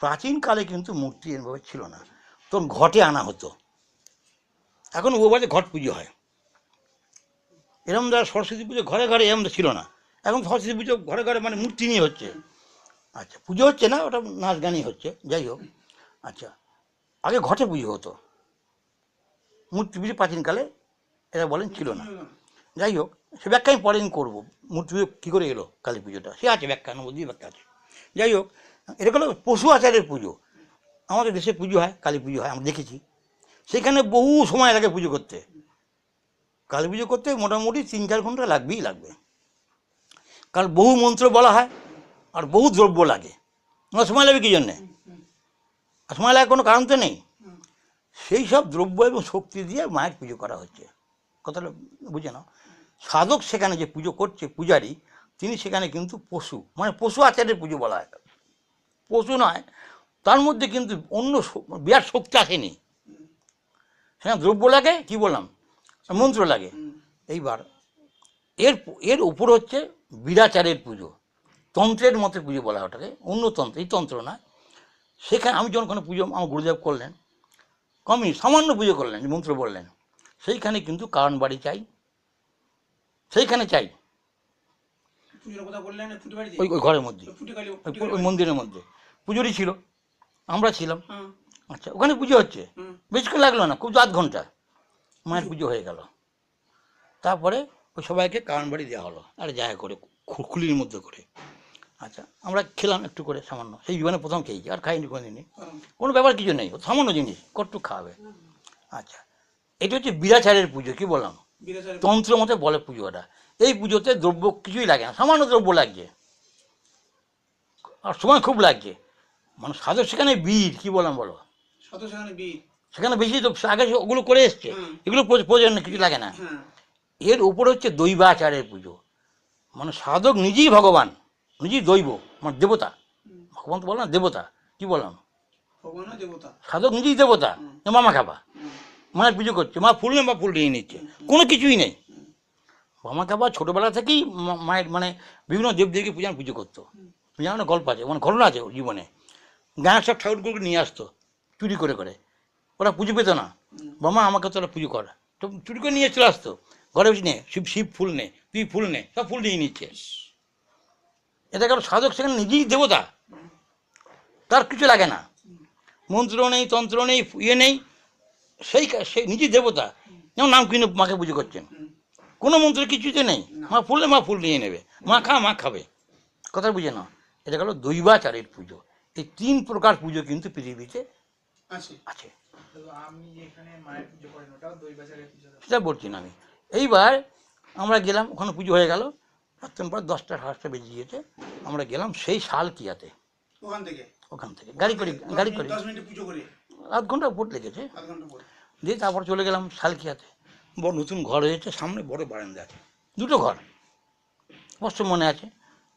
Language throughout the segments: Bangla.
প্রাচীনকালে কিন্তু মূর্তি এভাবে ছিল না, তখন ঘটে আনা হতো। এখন ও বাড়িতে ঘট পুজো হয়, এরম দ্বারা সরস্বতী পুজো ঘরে ঘরে এরম ছিল না। এখন সরস্বতী পুজো ঘরে ঘরে মানে মূর্তি নিয়ে হচ্ছে। আচ্ছা, পুজো হচ্ছে না, ওটা নাচ গানই হচ্ছে, যাই হোক। আচ্ছা, আগে ঘটে পুজো হতো, মূর্তি পুজো প্রাচীনকালে এরা বলেন ছিল না। যাই হোক, সে ব্যাখ্যা আমি পরে করবো, মূর্তি পুজো কী করে এলো কালী পুজোটা, সে আছে ব্যাখ্যা, নবদ্বীপ ব্যাখ্যা আছে। যাই হোক, এটা হলো পশু আচারের পুজো। আমাদের দেশে পুজো হয়, কালী পুজো হয়, আমরা দেখেছি। সেখানে বহু সময় লাগে পুজো করতে। কালী পুজো করতে মোটামুটি 3-4 ঘন্টা লাগবেই লাগবে, কারণ বহু মন্ত্র বলা হয় আর বহু দ্রব্য লাগে। আমার সময় লাগবে কী জন্যে? সময় লাগে কোনো কারণ তো নেই। সেই সব দ্রব্য এবং শক্তি দিয়ে মায়ের পুজো করা হচ্ছে, কথাটা বুঝে নাও। সাধক সেখানে যে পুজো করছে, পূজারী, তিনি সেখানে কিন্তু পশু, মানে পশু আচারের পুজো বলা হয়। পশু নয়, তার মধ্যে কিন্তু অন্য বিরাট শক্তি আসেনি। সেখানে দ্রব্য লাগে, কি বললাম, মন্ত্র লাগে। এইবার এর উপর হচ্ছে বিরাচারের পুজো, তন্ত্রের মতে পুজো বলা হয় ওটাকে, অন্য তন্ত্র, এই তন্ত্র না। সেখানে আমি যখন কোনো পুজো আমার গুরুদেব করলেন, কমই সামান্য পুজো করলেন, মন্ত্র বললেন, সেইখানে কিন্তু কারণ বাড়ি চাই, সেইখানে চাই, ওই ওই ঘরের মধ্যে, ওই মন্দিরের মধ্যে পুজোরই ছিল, আমরা ছিলাম। আচ্ছা, ওখানে পুজো হচ্ছে, বেশিক্ষণ লাগলো না, খুব 8 ঘন্টা মায়ের পুজো হয়ে গেল। তারপরে ওই সবাইকে কারণ বাড়ি দেওয়া হলো, আর জায়গা করে খুলির মধ্যে করে। আচ্ছা, আমরা খেলাম একটু করে সামান্য, সেই জীবনে প্রথম খেয়েছি, আর খাইনি কোনো দিনই, কোনো ব্যাপার কিছু নেই, সামান্য জিনিস কটটু খাওয়াবে। আচ্ছা, এটা হচ্ছে বিরাচারের পুজো, কি বললাম, তন্ত্র মতে বলে পুজোটা। এই পুজোতে দ্রব্য কিছুই লাগে না, সামান্য দ্রব্য লাগছে, আর সময় খুব লাগছে। মানে সাধক সেখানে বীর, কি বললাম বলো, সেখানে বেশি তো আগে ওগুলো করে এসছে, এগুলো প্রয়োজন কিছু লাগে না। এর উপর হচ্ছে দৈবাচারের পুজো, মানে সাধক নিজেই ভগবান, নিজেই দৈব, মানে দেবতা। ভগবান তো বললাম দেবতা, কি বললাম, সাধক নিজেই দেবতা। মামা খাবা, মায়ের পুজো করছে, মা ফুল নেই, মা ফুল নিয়ে নিচ্ছে, কোনো কিছুই নেই। মামা খাবা ছোটোবেলা থেকেই মায়ের মানে বিভিন্ন দেবদেবীকে পুজো করতো। জানো, গল্প আছে, মানে ঘটনা আছে ওর জীবনে। গাঁয়ের সব ঠাকুরগুলোকে নিয়ে আসতো চুরি করে করে, ওরা পুজো পেতো না, বাবা আমাকে তোরা পুজো কর, তো চুরি করে নিয়ে চলে আসতো, ঘরে বসে নে, শিব ফুল নে, তুই ফুল নে, সব ফুল নিয়ে নিচ্ছে। এটা কারো সাধক সেখানে নিজেই দেবতা, তার কিছু লাগে না, মন্ত্র নেই, তন্ত্র নেই, ইয়ে নেই, সেই নিজেই দেবতা। যেমন নাম কিনে মাকে পুজো করছেন, কোনো মন্ত্র কিছুতে নেই, মা ফুললে মা ফুল নিয়ে নেবে, মা মা খাবে, কথা বুঝে না। এটা গেল দৈবাচারের পুজো। এই 3 প্রকার পুজো কিন্তু পৃথিবীতে আছে, সেটা বলছি না আমি। এইবার আমরা গেলাম, ওখানে পুজো হয়ে গেল, পর 10টা 10টা বেজে গিয়েছে, আমরা গেলাম সেই শালকিয়াতে, ওখান থেকে গাড়ি করে 8 ঘন্টা উপর লেগেছে, দিয়ে তারপর চলে গেলাম শালকিয়াতে। বড় নতুন ঘর হয়েছে, সামনে বড় বারান্দা আছে, 2টো ঘর, স্পষ্ট মনে আছে।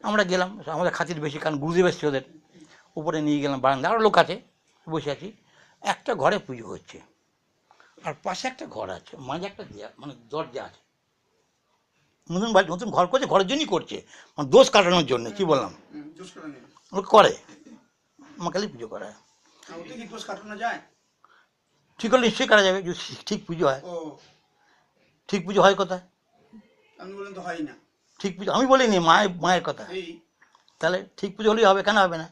আমরা গেলাম, আমাদের খাতির বেশি, কারণ গুরুদেব এসছে ওদের, উপরে নিয়ে গেলাম বারান্দা, আরও লোক আছে, বসে আছি। একটা ঘরে পুজো হচ্ছে, আর পাশে একটা ঘর আছে, মাঝে একটা মানে দরজা আছে। নতুন বাড়ি, নতুন ঘর করছে, ঘরের জন্যই করছে, মানে দোষ কাটানোর জন্য, কি বললাম, ও করে, মা কালী পুজো করে, ঠিক হলে নিশ্চয়ই করা যাবে, যদি ঠিক পুজো হয়। ঠিক পুজো হয় কোথায়? ঠিক পুজো আমি বলিনি, মায়ের কথা, তাহলে ঠিক পুজো হলেই হবে, কেন হবে না?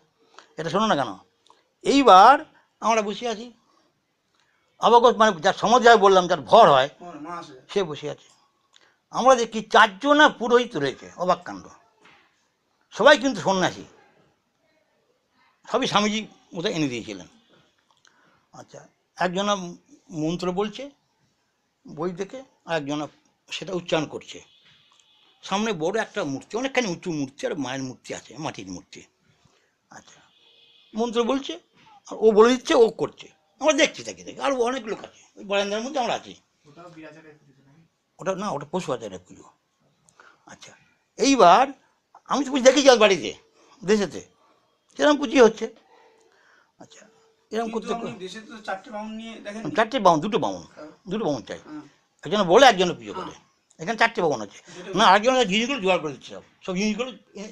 এটা শোনো না কেন। এইবার আমরা বসে আছি, অবগত মানে যার সমাজ যায় বললাম, যার ভর হয় সে বসে আছে। আমরা দেখি 4 জনা পুরোহিত রয়েছে, অবাক কাণ্ড, সবাই কিন্তু সন্ন্যাসী, সবই স্বামীজি ওদের এনে দিয়েছিলেন। আচ্ছা, একজনা মন্ত্র বলছে বই থেকে, আর একজনা সেটা উচ্চারণ করছে। সামনে বড় একটা মূর্তি, অনেকখানি উঁচু মূর্তি, আর মায়ের মূর্তি আছে, মাটির মূর্তি। আচ্ছা, মন্ত্র বলছে আর ও বলে দিচ্ছে, ও করছে, আমরা দেখছি তাকে দেখে, আর অনেক লোক আছে ওই বারান্দার মধ্যে আমরা আছি। ওটা না, ওটা পশু আচারের পুজো। আচ্ছা, এইবার আমি তো পুজো দেখেছি আর বাড়িতে দেশেতে সেরকম পুজো হচ্ছে। আচ্ছা, এরকম করতে 4টে বামুন, 2টো বামুন চাই, একজন বলে একজন পুজো করে। এখানে 4টে ভবন আছে। না, আরেকজন জিনিসগুলো জোগাড় করে দিচ্ছে, সব সব জিনিসগুলো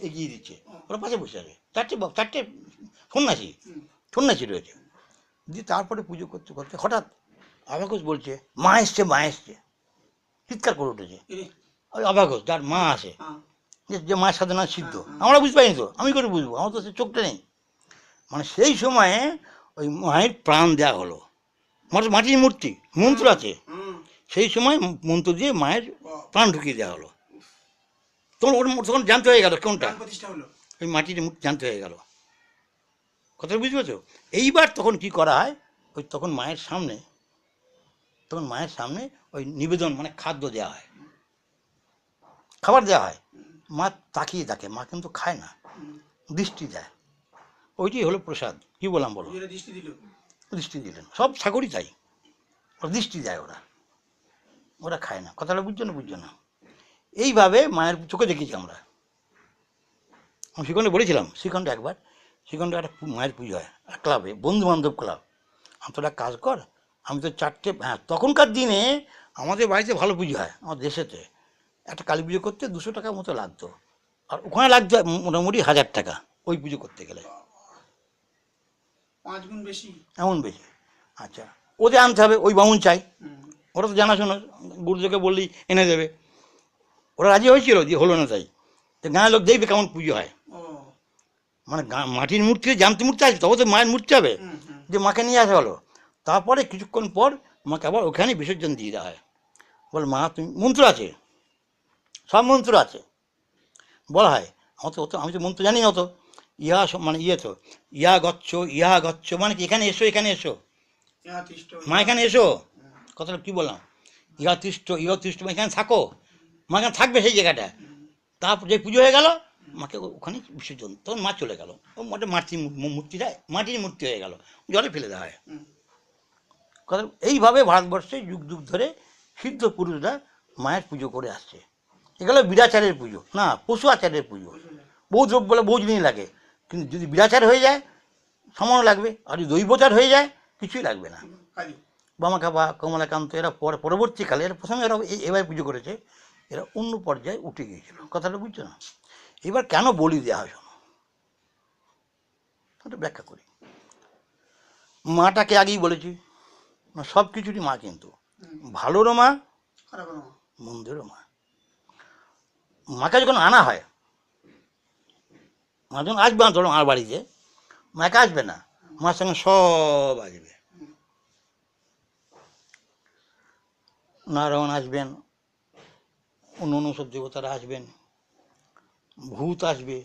এগিয়ে দিচ্ছে, ওরা পাশে বসে আছে। 4টে সন্ন্যাসী রয়েছে। দিয়ে তারপরে পুজো করতে করতে হঠাৎ আবাকস বলছে, মা এসছে, মা এসছে, চিৎকার করে উঠেছে। ওই আবাকস, যার মা আসে, যে মায়ের সাথে না সিদ্ধ, আমরা বুঝতে পারিনি তো, আমি করে বুঝবো, আমার তো সে চোখটা নেই। মানে সেই সময়ে ওই মায়ের প্রাণ দেওয়া হলো, মাটির মূর্তি, মন্ত্র আছে, সেই সময় মন্ত্র দিয়ে মায়ের প্রাণ ঢুকিয়ে দেওয়া হলো। তখন জানতে হয়ে গেল কোনটা ওই মাটির মূর্তি, জানতে হয়ে গেল। কথা বুঝতে পারছো? এইবার তখন কি করা হয়, ওই তখন মায়ের সামনে ওই নিবেদন মানে খাদ্য দেওয়া হয়, খাবার দেওয়া হয়। মা তাকিয়ে থাকে, মা কিন্তু খায় না, দৃষ্টি দেয়, ওইটাই হলো প্রসাদ। কি বললাম বলো? দৃষ্টি দিলেন, সব ঠাকুরই তাই, ওরা দৃষ্টি দেয়, ওরা খায় না। কথাটা বুঝছো না? এইভাবে মায়ের চোখে দেখেছি আমরা। আমি শ্রীখণ্ডে বলেছিলাম, শ্রীখণ্ডে একটা মায়ের পুজো হয় ক্লাবে, বন্ধু বান্ধব ক্লাব। আমি তোরা কাজ কর, আমি তো 4টে, হ্যাঁ তখনকার দিনে আমাদের বাড়িতে ভালো পুজো হয়, আমার দেশেতে একটা কালী পুজো করতে 200 টাকার মতো লাগতো, আর ওখানে লাগতো মোটামুটি 1000 টাকা ওই পুজো করতে গেলে, 5 গুণ বেশি, এমন বেশি। আচ্ছা, ওদের আনতে হবে, ওই বামুন চাই, ওরা তো জানাশোনা, গুরুদেরকে বললেই এনে দেবে। ওরা রাজি হয়েছিল, যে হলো না, তাই গাঁয়ের লোক দেখবে কেমন পুজো হয়। মানে মাটির মূর্তি, জানতে মূর্তি আছে, তবে তো মায়ের মূর্তি হবে, যে মাকে নিয়ে আসা হলো। তারপরে কিছুক্ষণ পর মাকে আবার ওখানে বিসর্জন দিয়ে দেওয়া হয়। বল, মা তুমি, মন্ত্র আছে, সব মন্ত্র আছে, বলা হয়। আমি তো মন্ত্র জানি না অত। মানে তো ইয়া গচ্ছ মানে কি, এখানে এসো, এখানে এসো মা, এখানে এসো। কথাটা কি বললাম, ইহা তিষ্ঠ এখানে থাকো, মা এখানে থাকবে সেই জায়গাটা। তারপর যে পুজো হয়ে গেল, মাকে ওখানে বিসর্জন, তখন মা চলে গেল, ও মাটির মূর্তি হয়ে গেল, জলে ফেলে দেওয়া হয়। কথা, এইভাবে ভারতবর্ষে যুগ যুগ ধরে সিদ্ধ পুরুষরা মায়ের পুজো করে আসছে। এগুলো বিরাচারের পুজো না, পশু আচারের পুজো। বহু দ্রব্য বলে বহু জিনিস লাগে, কিন্তু যদি বিরাচার হয়ে যায় সামান্য লাগবে, আর যদি দৈবচার হয়ে যায় কিছুই লাগবে না। বামাখা বা কমলাকান্ত এরা পরবর্তীকালে, প্রথমে এরা এভাবে পুজো করেছে, এরা অন্য পর্যায়ে উঠে গিয়েছিল। কথাটা বুঝছো না? এবার কেন বলি দেওয়া হয় শোনো, ওটা ব্যাখ্যা করি। মাটাকে আগেই বলেছি, না সব কিছুরই মা, কিন্তু ভালোরও মা, মন্দিরও মা। মাকে যখন আনা হয়, মা যখন আসবে না, ধরো আমার বাড়িতে মাকে আসবে না, মার সঙ্গে সব আসবে। নারায়ণ আসবেন, অন্য সব দেবতারা আসবেন, ভূত আসবে।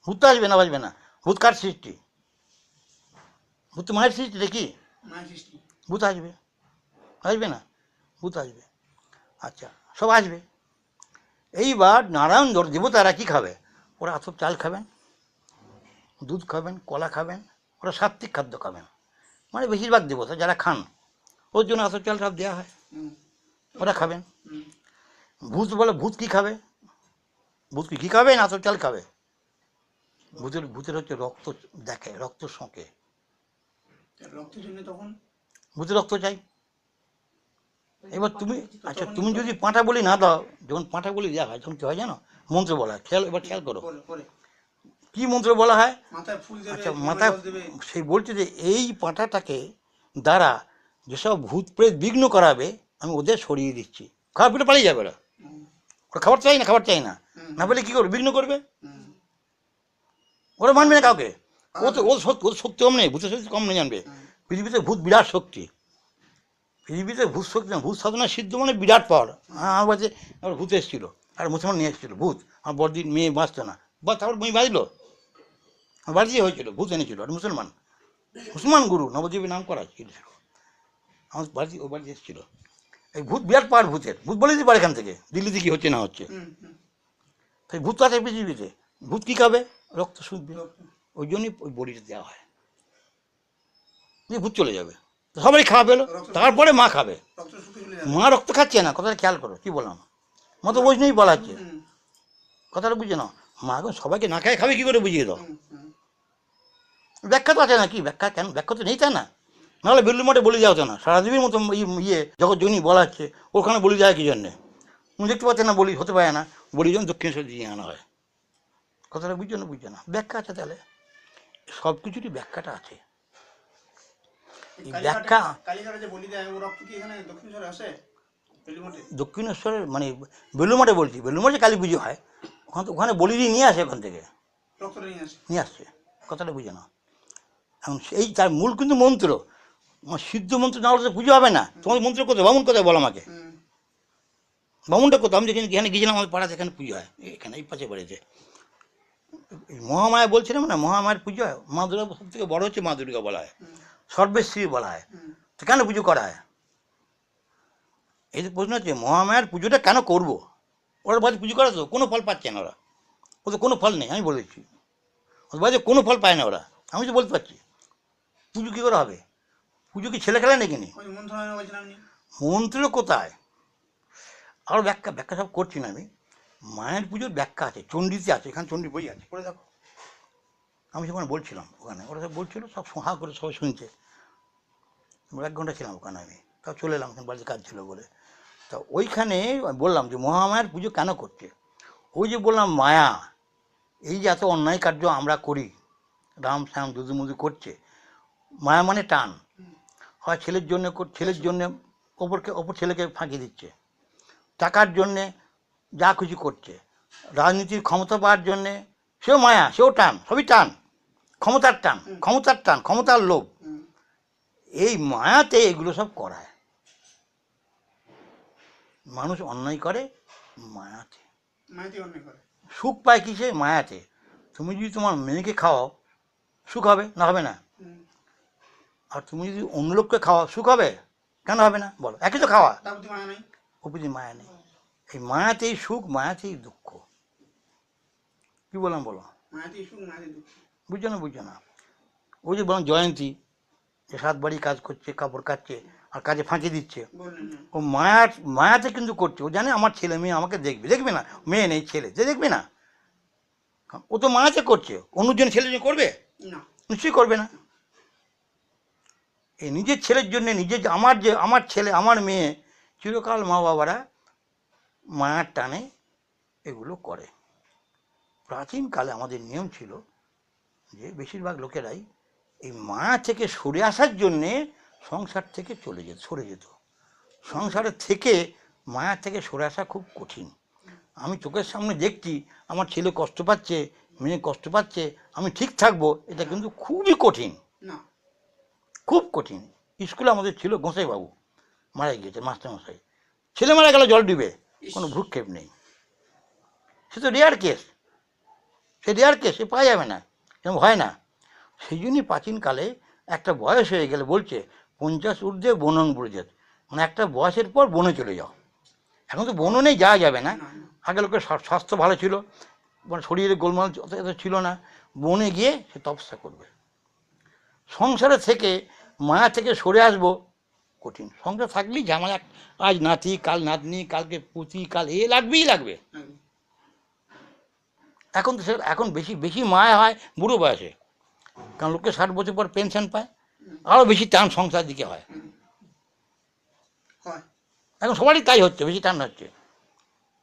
ভূত তো আসবে না, বাসবে না। ভূত কার সৃষ্টি? ভূত মায়ের সৃষ্টি দেখি, ভূত আসবে না, ভূত আসবে। আচ্ছা, সব আসবে। এইবার নারায়ণ দেবতারা কি খাবে? ওরা আতপ চাল খাবেন, দুধ খাবেন, কলা খাবেন, ওরা সাত্ত্বিক খাদ্য খাবেন। মানে বেশিরভাগ দেবতা যারা খান, ওর জন্য আতপ চাল সব দেওয়া হয়, ওরা খাবেন। ভূত কি খাবে? ভূত কি খাবে না আতপ চাল খাবে? ভূতের হচ্ছে রক্ত দেখে, রক্ত শোঁকে, ভূতের রক্ত চাই। এবার তুমি, আচ্ছা তুমি যদি পাঁঠা বলি না দাও, যখন পাঁঠা বলি দেওয়া হয় তখন কি হয় জানো? মন্ত্র বলা হয়। খেয়াল করো কি মন্ত্র বলা হয়। আচ্ছা, মাথায় সেই বলছে যে এই পাঁঠাটাকে দ্বারা যেসব ভূত প্রেত বিঘ্ন করাবে আমি ওদের সরিয়ে দিচ্ছি। খাবার পেটে পালিয়ে যাবে, ওরা খাবার চাই না, না পেলে কি করবে? বিঘ্ন করবে, ওরা মানবে না কাউকে। ওর শক্তি কম নেই, ভূতের শক্তি কম নেই, জানবে পৃথিবীতে ভূত বিরাট শক্তি, পৃথিবীতে ভূত শক্তি না, ভূত সাধনা সিদ্ধ মানে বিরাট পাওয়ার। আমার বাড়িতে আমার ভূত এসেছিলো, আর মুসলমান নিয়ে এসেছিলো ভূত, আমার বড়দিন মেয়ে বাঁচতো না, বা তারপর মেয়ে বাঁচলো, আমার বাড়িতেই হয়েছিল, ভূত এনেছিল, আর মুসলমান গুরু নবদ্বীপের নাম করা ছিল, আমার বাড়িতে এসেছিলো। এই ভূত বিরাট পাওয়ার, ভূত বলে দিতে পারে এখান থেকে, দিল্লিতে কি হচ্ছে না হচ্ছে। তাই ভূত আছে পৃথিবীতে, ভূত কী খাবে? রক্ত শুধবে, ওই জন্যই ওই বড়িটা দেওয়া হয়, যে ভূত চলে যাবে। সবারই খাওয়া পেলো, তারপরে মা খাবে। মা রক্ত খাচ্ছে না, কথাটা খেয়াল করো, কি বললাম? মা তো বৈষ্ণবী বলা হচ্ছে, কথাটা বুঝে নাও। মা এখন সবাইকে না খায় খাবে কি করে, বুঝিয়ে দাও। ব্যাখ্যা তো আছে না, কি ব্যাখ্যা? কেন ব্যাখ্যা তো নেই, তাই না? নাহলে বেলুর মঠে বলি দেওয়া হতো না, সারাদেবীর মতো জগৎ জনী বলা হচ্ছে, ওখানে বলি দেওয়া কি জন্যে? উনি দেখতে পাচ্ছেন না বলি, হতে পারে না, বলি যখন দক্ষিণেশ্বর দিয়ে আনা হয়। কথাটা বুঝছো না? বুঝছো না? ব্যাখ্যা আছে তাহলে, সব কিছুরই ব্যাখ্যাটা আছে। ব্যাখ্যা দক্ষিণেশ্বরের মানে বেলুড়মঠে বলছি, বেলুড়মঠে কালী পুজো হয়, ওখানে বলি দিয়ে নিয়ে আসে, ওখান থেকে নিয়ে আসছে। কথাটা বুঝে না? এখন এই তার মূল কিন্তু মন্ত্র, আমার সিদ্ধ মন্ত্র না হলে তো পুজো হবে না। তোমাদের মন্ত্র কোথায়? বামুন কোথায় বলো আমাকে? বামুনটা কোথাও? আমি যেখানে এখানে গিয়েছিলাম, আমাদের পাড়াতে এখানে পুজো হয়, এখানে এই পাশে বাড়িতে মহামায়া বলছিলাম না, মহামায়ার পুজো হয়। মা দুর্গা সব থেকে বড় হচ্ছে মা দুর্গা বলা হয়, সর্বেশ্রী বলা হয়। তো কেন পুজো করা হয়? এই যে প্রশ্ন হচ্ছে মহামায়ার পুজোটা কেন করবো? ওরা বাড়ি পুজো করে তো কোনো ফল পাচ্ছে না ওরা, ওদের কোনো ফল নেই, আমি বলেছি। ওদের বাড়িতে কোনো ফল পায় না ওরা, আমি তো বলতে পারছি। পুজো কী করে হবে? পুজো কি ছেলে খেলা নাকি? মন্ত্র কোথায়? আরও ব্যাখ্যা সব করছি না আমি। মায়ের পুজোর ব্যাখ্যা আছে, চণ্ডীতে আছে, এখানে চণ্ডী বই আছে, পড়ে দেখো। আমি সেখানে বলছিলাম, ওখানে ওরা সব বলছিল, সব হা করে সবাই শুনছে। 1 ঘন্টা ছিলাম ওখানে, আমি তাও চলে এলাম, বাড়িতে কাজ ছিল বলে। তা ওইখানে বললাম যে মহামায়ার পুজো কেন করছে। ওই যে বললাম মায়া, এই যে এত অন্যায় কার্য আমরা করি, রাম শ্যাম দুদুমুদু করছে, মায়া মানে টান। হয় ছেলের জন্যে অপর ছেলেকে ফাঁকি দিচ্ছে, টাকার জন্যে যা কিছু করছে, রাজনীতির ক্ষমতা পাওয়ার জন্যে, সেও মায়া, সেও টান, সবই টান, ক্ষমতার টান, ক্ষমতার লোভ। এই মায়াতে এগুলো সব করায়, মানুষ অন্যায় করে মায়াতে, সুখ পায় কিসে? মায়াতে। তুমি যদি তোমার মেয়েকে খাওয়াও, সুখ হবে না? হবে না? আর তুমি যদি অন্য লোককে খাওয়াও, সুখ হবে? কেন হবে না বলো? একই তো খাওয়া, অপুজি মায়া নেই। এই মায়াতেই সুখ, মায়াতেই দুঃখ। কি বললাম বলো? বুঝছো না? বুঝছো না? ওই যে বললাম জয়ন্তী, যে 7 বাড়ি কাজ করছে, কাপড় কাচ্ছে আর কাজে ফাঁকি দিচ্ছে, ও মায়াতে কিন্তু করছে। ও জানে আমার ছেলে মেয়ে আমাকে দেখবে না, মেয়ে নেই ছেলে, যে দেখবে না, ও তো মায়াতে করছে। অন্যজন ছেলের জন্য করবে? নিশ্চয়ই করবে না। এই নিজের ছেলের জন্য, আমার ছেলে আমার মেয়ে, চিরকাল মা বাবারা মায়ার টানে এগুলো করে। প্রাচীনকালে আমাদের নিয়ম ছিল যে বেশিরভাগ লোকেরাই এই মায়া থেকে সরে আসার জন্যে সংসার থেকে সরে যেত। সংসারের থেকে মায়া থেকে সরে আসা খুব কঠিন। আমি চোখের সামনে দেখছি আমার ছেলে কষ্ট পাচ্ছে, মেয়ে কষ্ট পাচ্ছে, আমি ঠিক থাকবো, এটা কিন্তু খুবই কঠিন, খুব কঠিন। স্কুলে আমাদের ছিল গোসাই বাবু, মারা গিয়েছে, মাস্টারমশাই। ছেলে মারা গেল জল ডিবে, কোনো ভ্রুক্ষেপ নেই। সে তো রেয়ার কেস, সে পাওয়া যাবে না, এরকম হয় না। সেই জন্যই প্রাচীনকালে একটা বয়স হয়ে গেলে বলছে 50 ঊর্ধ্বে বনং ব্রজেত, মানে একটা বয়সের পর বনে চলে যাও। এখন তো বনও নেই, যাওয়া যাবে না। আগে লোকের স্বাস্থ্য ভালো ছিল, মানে শরীরে গোলমাল এত ছিল না, বনে গিয়ে সে তপস্যা করবে। সংসারে থেকে মায়া থেকে সরে আসবো কঠিন। সংসার থাকলেই ঝামেলা, আজ নাতি, কাল নাতনি, কালকে পুঁতি, কাল লাগবে। এখন তো এখন বেশি মায়া হয় বুড়ো বয়সে, কারণ লোকে 60 বছর পর পেনশন পায়, আরও বেশি টান সংসার দিকে হয়। এখন সবারই তাই হচ্ছে, বেশি টান হচ্ছে।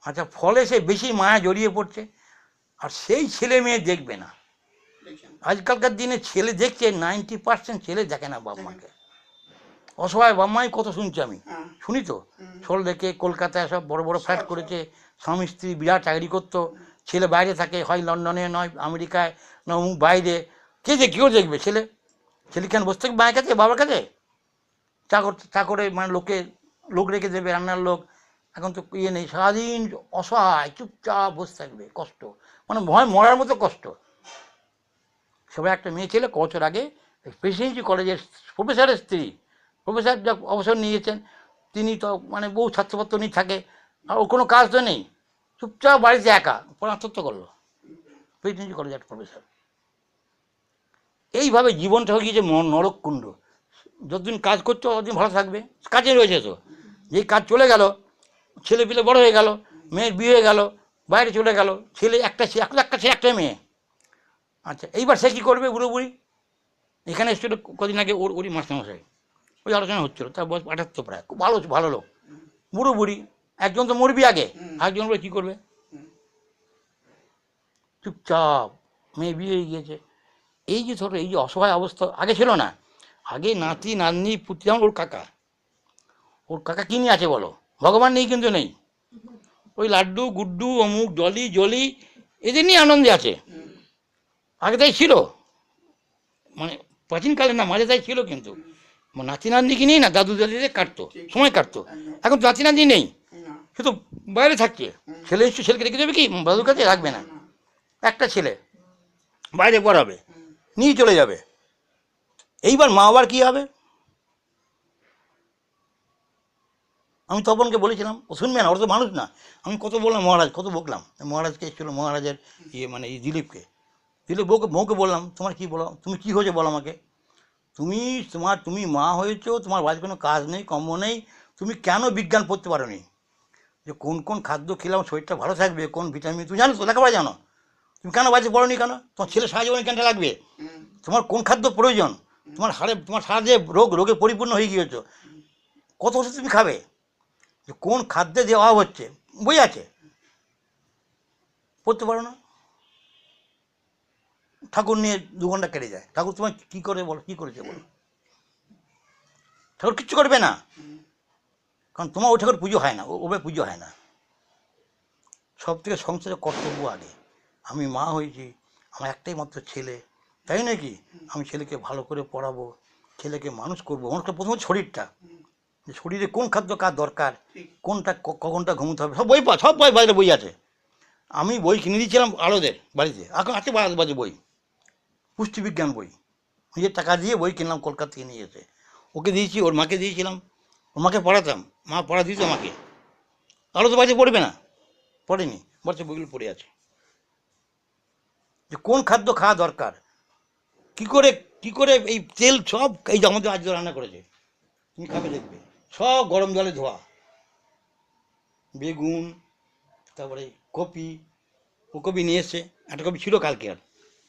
আচ্ছা, ফলে সে বেশি মায়া জড়িয়ে পড়ছে, আর সেই ছেলে মেয়ে দেখবে না। আজকালকার দিনে ছেলে দেখছে, 90% ছেলে দেখে না বাপ মাকে। অসহায় বাপ মাই কত শুনছি, আমি শুনি তো। ছোল রেখে কলকাতায় সব বড় বড় ফ্ল্যাট করেছে, স্বামী স্ত্রী বিরাট চাকরি করতো, ছেলে বাইরে থাকে, হয় লন্ডনে, নয় আমেরিকায়, না অমুক বাইরে। কেউ দেখবে? ছেলে কেন বসে থাকবে মায়ের কাছে, বাবার কাছে? চাকরে মানে লোক রেখে দেবে, রান্নার লোক। এখন তো নেই, সারাদিন অসহায় চুপচাপ বসে থাকবে, কষ্ট, মানে ভয় মরার মতো কষ্ট। সবাই একটা মেয়ে ছিল কবছর আগে, প্রেসিডেন্সি কলেজের প্রফেসরের স্ত্রী, প্রফেসর যা অবসর নিয়েছেন, তিনি তো মানে বহু ছাত্রপত্র নিয়ে থাকে, আর ওর কোনো কাজ তো নেই, চুপচাপ বাড়িতে একা আত্মহত্যা করলো, প্রেসিডেন্সি কলেজের একটা প্রফেসর। এইভাবে জীবনটা হয়ে গিয়েছে নরককুণ্ড। যতদিন কাজ করছো ততদিন ভালো থাকবে, কাজে রয়েছে তো। যেই কাজ চলে গেল, ছেলে পিলে বড় হয়ে গেল, মেয়ের বিয়ে হয়ে গেল, বাইরে চলে গেল, ছেলে একটা একটা মেয়ে। আচ্ছা, এইবার সে কী করবে? বুড়ো বুড়ি এখানে এসেছিল কদিন আগে, ওরই মাস্টারমশাই, ওই আলোচনা হচ্ছিলো, তার বয়স 78 প্রায়, খুব ভালো লোক, বুড়ো বুড়ি একজন তো মরবি আগে, আরেকজন বলে কী করবে? চুপচাপ মেয়ে বিয়ে হয়ে গিয়েছে। এই যে ধরো এই যে অসহায় অবস্থা আগে ছিল না। আগে নাতি নাতনি পুত্র, যেমন ওর কাকা কী নিয়ে আছে বলো? ভগবান নেই কিন্তু নেই, ওই লাড্ডু গুড্ডু অমুক জলি জলি এদের নিয়ে আনন্দে আছে। আগে তাই ছিল, মানে প্রাচীনকালে না, মাঝে তাই ছিল। কিন্তু নাতি নাতনিকে নিয়েই না দাদু দাদিদের কাটতো, সময় কাটতো। এখন তো নাতি নাতনি নেই, সে তো বাইরে থাকছে। ছেলে এসে ছেলেকে রেখে দেবে কি দাদুর কাছে? রাখবে না। একটা ছেলে বাইরে পড়াবে, নিয়ে চলে যাবে। এইবার মা বাবার কী হবে? আমি তপনকে বলেছিলাম, ও শুনবে না, ওরা তো মানুষ না। আমি কত বললাম, মহারাজ কত বকলাম। মহারাজকে এসেছিলো, মহারাজের মানে দিলীপ বউকে বললাম, তোমার কী বলো, তুমি কী হয়েছে বলো আমাকে। তুমি মা হয়েছো, তোমার বাড়ির কোনো কাজ নেই, কর্ম নেই, তুমি কেন বিজ্ঞান পড়তে পারো নি? যে কোন কোন খাদ্য খেলে আমার শরীরটা ভালো থাকবে, কোন ভিটামিন, তুমি জানো তো, লেখাপড়া জানো, তুমি কেন বাড়িতে পড়োনি কেন? তোমার ছেলে সারা জীবনে কেনটা লাগবে? তোমার কোন খাদ্য প্রয়োজন? তোমার সারা যে রোগে পরিপূর্ণ হয়ে গিয়েছো, কত ওষুধ তুমি খাবে? যে কোন খাদ্যে যে অভাব হচ্ছে, বই আছে, পড়তে পারো না। ঠাকুর নিয়ে 2 ঘন্টা কেটে যায়। ঠাকুর তোমার কী করে বলো, কী করেছে বলো? ঠাকুর কিচ্ছু করবে না, কারণ তোমার ওই ঠাকুর পুজো হয় না, ওভাবে পুজো হয় না। সব থেকে সংসারের কর্তব্য আগে। আমি মা হয়েছি, আমার একটাই মাত্র ছেলে, তাই নাকি? আমি ছেলেকে ভালো করে পড়াবো, ছেলেকে মানুষ করবো। মানুষটা প্রথমত শরীরটা, যে শরীরে কোন খাদ্য কার দরকার, কোনটা কখনটা ঘুমোতে হবে, সব বাইরে বই আছে। আমি বই কিনে দিয়েছিলাম আলোদের বাড়িতে, এখন আছে বাজে বই, পুষ্টিবিজ্ঞান বই, নিজের টাকা দিয়ে বই কিনলাম, কলকাতা থেকে নিয়ে এসে ওকে দিয়েছি, ওর মাকে দিয়েছিলাম, ওর মাকে পড়াতাম, মা পড়া দিত আমাকে। আরও তো বাড়িতে পড়বে না, পড়েনি, বলছে বইগুলো পড়ে আছে। যে কোন খাদ্য খাওয়া দরকার, কি করে এই তেল সব, এই যে আমাদের আজ রান্না করেছে, তুমি খাবে দেখবে, সব গরম জলে ধোয়া। বেগুন, তারপরে কপি নিয়ে এসছে, একটা কপি ছিল কালকে, আর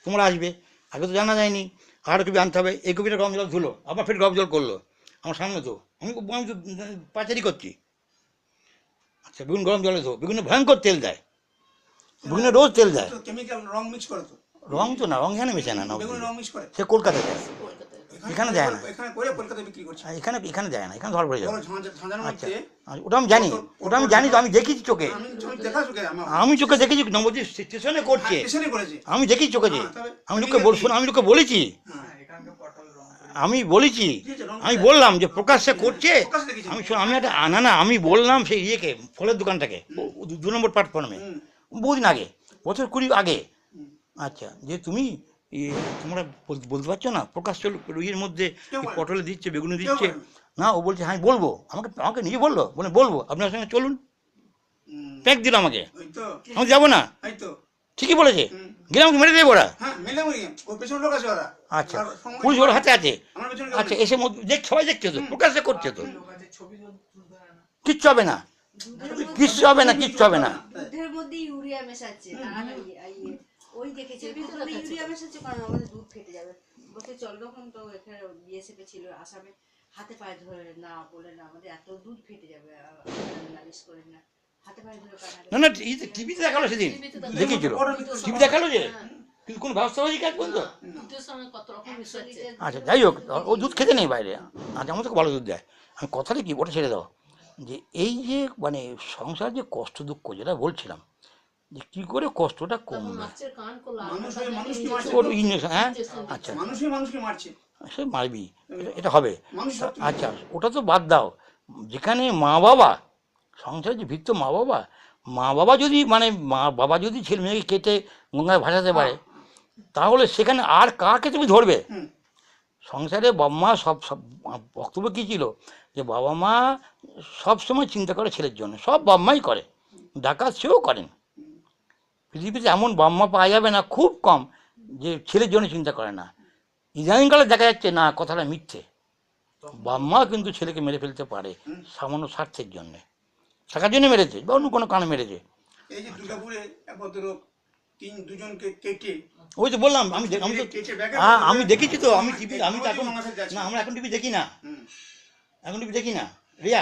তোমরা আসবে, আগে তো জানা যায়নি, আর কপি আনতে হবে। এই কপিটা গরম জল ধুলো, আবার ফের গরম জল করলো আমার সামনে, তো আমি তো পাচারি করছি। আচ্ছা বেগুন গরম জলে ধো, বেগুনে ভয়ঙ্কর তেল দেয়, বেগুনে রোজ তেল দেয়, রং তো না, রং এখানে মেশে না, সে কলকাতায় দেয়, এখানে দেয় না, এখানে দেয় না, এখানে ধর পড়ে যাবে। আচ্ছা ওটা আমি জানি তো, আমি দেখেছি চোখে, আমি চোখে দেখেছি, নবদ্বীপ স্টেশনে করছে, আমি দেখেছি চোখে, যে আমি লোককে বলেছি, আমি বললাম যে প্রকাশ্যে করছে, আমি একটা আমি বললাম সেই ইয়েকে, ফলের দোকানটাকে, 2 নম্বর প্ল্যাটফর্মে, বহুদিন আগে, বছর 20 আগে। আচ্ছা যে তোমরা বলতে পারছো না প্রকাশ্য ইয়ের মধ্যে পটলে দিচ্ছে, বেগুনে দিচ্ছে না? ও বলছে হ্যাঁ বলবো, আমাকে নিজে বলবো আপনার সঙ্গে চলুন, প্যাক দিল আমাকে, আমি যাবো না, ঠিকই বলেছে, গেলে আমাকে মেরে দেবে ওরা। আচ্ছা পুলিশ ওর হাতে আছে, আচ্ছা এসে সবাই দেখছে তো, প্রকাশ্যে করছে তো, কিচ্ছু হবে না, দুধের মধ্যে ইউরিয়া মেশাচ্ছে, ওই দেখেছে ইউরিয়া মেশাচ্ছে, কারণ আমাদের দুধ ফেটে যাবে। বলতে চল, তখন তো এখানে বিএসএফ ছিল, আসামে হাতে পায়ে ধরে না বলে না, আমাদের এত দুধ ফেটে যাবে, নালিশ করে না, হাতে পায়ে ধরে না টিভিতে দেখালো, সেদিন দেখেছিল, টিভি দেখালো যে, কিন্তু কোনো ব্যবস্থা হয়েছে কাজ বন্ধ। আচ্ছা যাই হোক, ও দুধ খেতে নেই বাইরে, আচ্ছা আমার তো ভালো দুধ দেয়। আমি কথাটা কি ওটা ছেড়ে দাও, যে এই যে মানে সংসার যে কষ্ট দুঃখ যেটা বলছিলাম, যে কী করে কষ্টটা কমবে, হ্যাঁ আচ্ছা সে মারবি, এটা হবে। আচ্ছা ওটা তো বাদ দাও, যেখানে মা বাবা, সংসারের যে ভিত্ত মা বাবা যদি ছেলে মেয়েকে কেটে গঙ্গায় ভাসাতে পারে, তাহলে সেখানে আর কাকে তুমি ধরবে? সংসারে বাবা মা সব বক্তব্য কী ছিল, যে বাবা মা সবসময় চিন্তা করে ছেলের জন্য, সব বাবা মাই করে, ডাকাত সেও করেন। পৃথিবীতে এমন বাবা মা পাওয়া যাবে না, খুব কম, যে ছেলের জন্য চিন্তা করে না। ইদানিংকালে দেখা যাচ্ছে না, কথাটা মিথ্যে, বাবা মা কিন্তু ছেলেকে মেরে ফেলতে পারে সামান্য স্বার্থের জন্যে, টাকার জন্য মেরেছে বা অন্য কোনো কারণে মেরেছে। ওই তো বললাম, আমি দেখেছি তো, আমি তো এখন না, আমরা এখন টিভি দেখি না, রিয়া